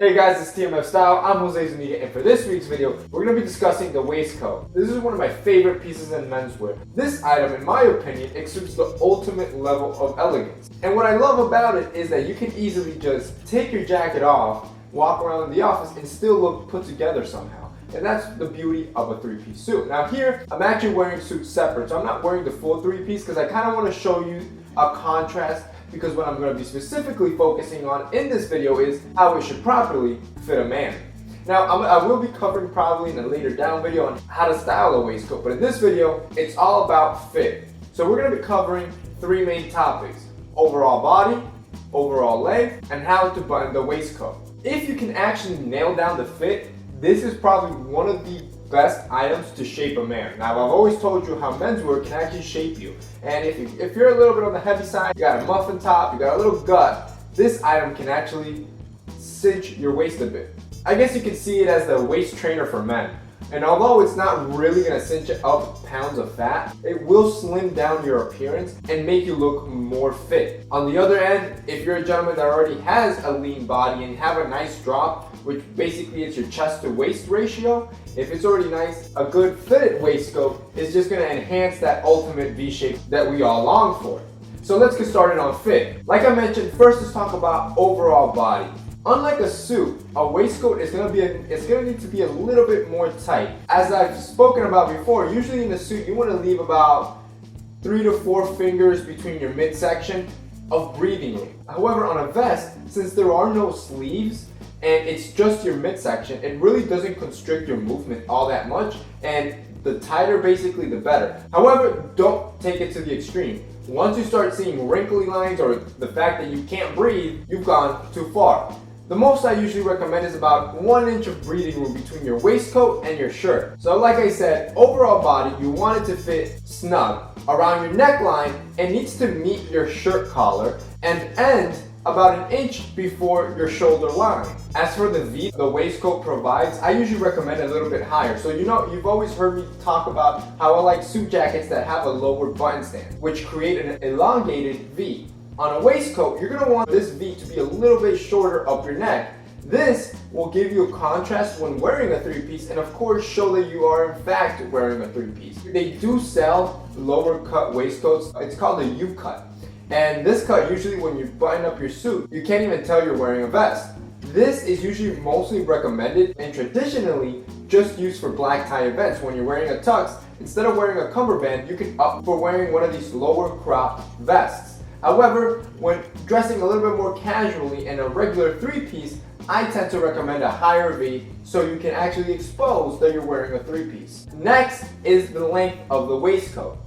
Hey guys, it's TMF Style. I'm Jose Zuniga, and for this week's video, we're going to be discussing the waistcoat. This is one of my favorite pieces in menswear. This item, in my opinion, exudes the ultimate level of elegance. And what I love about it is that you can easily just take your jacket off, walk around the office, and still look put together somehow. And that's the beauty of a three-piece suit. Now here, I'm actually wearing suits separate, so I'm not wearing the full three-piece because I kind of want to show you a contrast, because what I'm going to be specifically focusing on in this video is how it should properly fit a man. Now, I will be covering probably in a later down video on how to style a waistcoat, but in this video, it's all about fit. So we're going to be covering three main topics: overall body, overall leg, and how to button the waistcoat. If you can actually nail down the fit, this is probably one of the best items to shape a man. Now, I've always told you how menswear can actually shape you. And if you're a little bit on the heavy side, you got a muffin top, you got a little gut, this item can actually cinch your waist a bit. I guess you can see it as the waist trainer for men. And although it's not really gonna cinch up pounds of fat, it will slim down your appearance and make you look more fit. On the other end, if you're a gentleman that already has a lean body and have a nice drop, which basically is your chest to waist ratio, if it's already nice, a good fitted waistcoat is just gonna enhance that ultimate V shape that we all long for. So let's get started on fit. Like I mentioned, first let's talk about overall body. Unlike a suit, a waistcoat is gonna need to be a little bit more tight. As I've spoken about before, usually in a suit you want to leave about 3 to 4 fingers between your midsection of breathing room. However, on a vest, since there are no sleeves and it's just your midsection, it really doesn't constrict your movement all that much, and the tighter basically the better. However, don't take it to the extreme. Once you start seeing wrinkly lines or the fact that you can't breathe, you've gone too far. The most I usually recommend is about 1 inch of breathing room between your waistcoat and your shirt. So like I said, overall body, you want it to fit snug around your neckline and needs to meet your shirt collar and end about 1 inch before your shoulder line. As for the V the waistcoat provides, I usually recommend a little bit higher. So you've always heard me talk about how I like suit jackets that have a lower button stand, which create an elongated V. On a waistcoat, you're gonna want this V to be a little bit shorter up your neck. This will give you a contrast when wearing a three-piece and of course show that you are in fact wearing a three-piece. They do sell lower cut waistcoats. It's called a U-cut. And this cut, usually when you button up your suit, you can't even tell you're wearing a vest. This is usually mostly recommended and traditionally just used for black tie events. When you're wearing a tux, instead of wearing a cummerbund, you can opt for wearing one of these lower cropped vests. However, when dressing a little bit more casually in a regular three-piece, I tend to recommend a higher V so you can actually expose that you're wearing a three-piece. Next is the length of the waistcoat.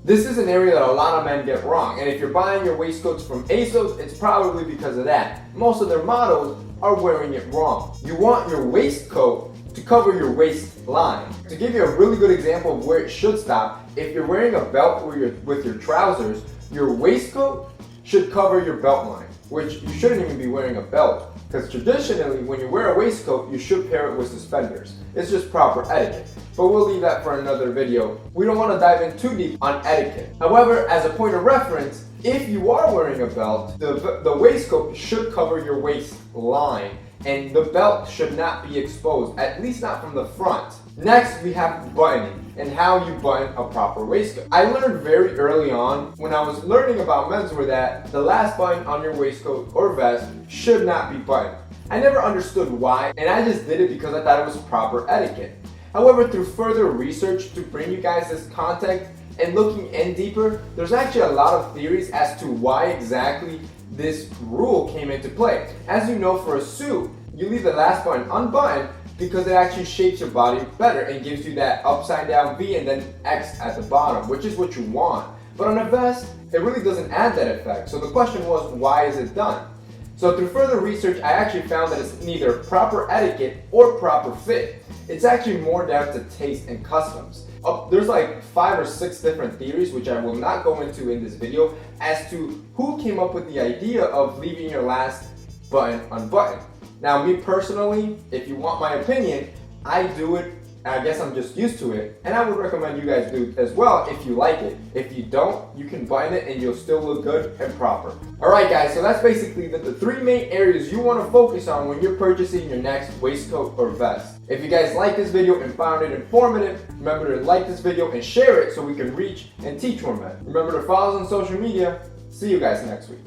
This is an area that a lot of men get wrong, and if you're buying your waistcoats from ASOS, it's probably because of that. Most of their models are wearing it wrong. You want your waistcoat to cover your waistline. To give you a really good example of where it should stop, if you're wearing a belt with your trousers, your waistcoat should cover your belt line, which you shouldn't even be wearing a belt, because traditionally when you wear a waistcoat you should pair it with suspenders. It's just proper etiquette, but we'll leave that for another video. We don't want to dive in too deep on etiquette. However, as a point of reference, if you are wearing a belt, the waistcoat should cover your waistline and the belt should not be exposed, at least not from the front. Next, we have buttoning and how you button a proper waistcoat. I learned very early on when I was learning about menswear that the last button on your waistcoat or vest should not be buttoned. I never understood why, and I just did it because I thought it was proper etiquette. However, through further research to bring you guys this context and looking in deeper, there's actually a lot of theories as to why exactly this rule came into play. As you know, for a suit, you leave the last button unbuttoned because it actually shapes your body better and gives you that upside down V and then X at the bottom, which is what you want. But on a vest, it really doesn't add that effect. So the question was, why is it done? So through further research, I actually found that it's neither proper etiquette or proper fit. It's actually more down to taste and customs. There's like 5 or 6 different theories, which I will not go into in this video, as to who came up with the idea of leaving your last button unbuttoned. Now, me personally, if you want my opinion, I do it and I guess I'm just used to it, and I would recommend you guys do as well if you like it. If you don't, you can bind it and you'll still look good and proper. Alright guys, so that's basically the 3 main areas you want to focus on when you're purchasing your next waistcoat or vest. If you guys like this video and found it informative, remember to like this video and share it so we can reach and teach more men. Remember to follow us on social media. See you guys next week.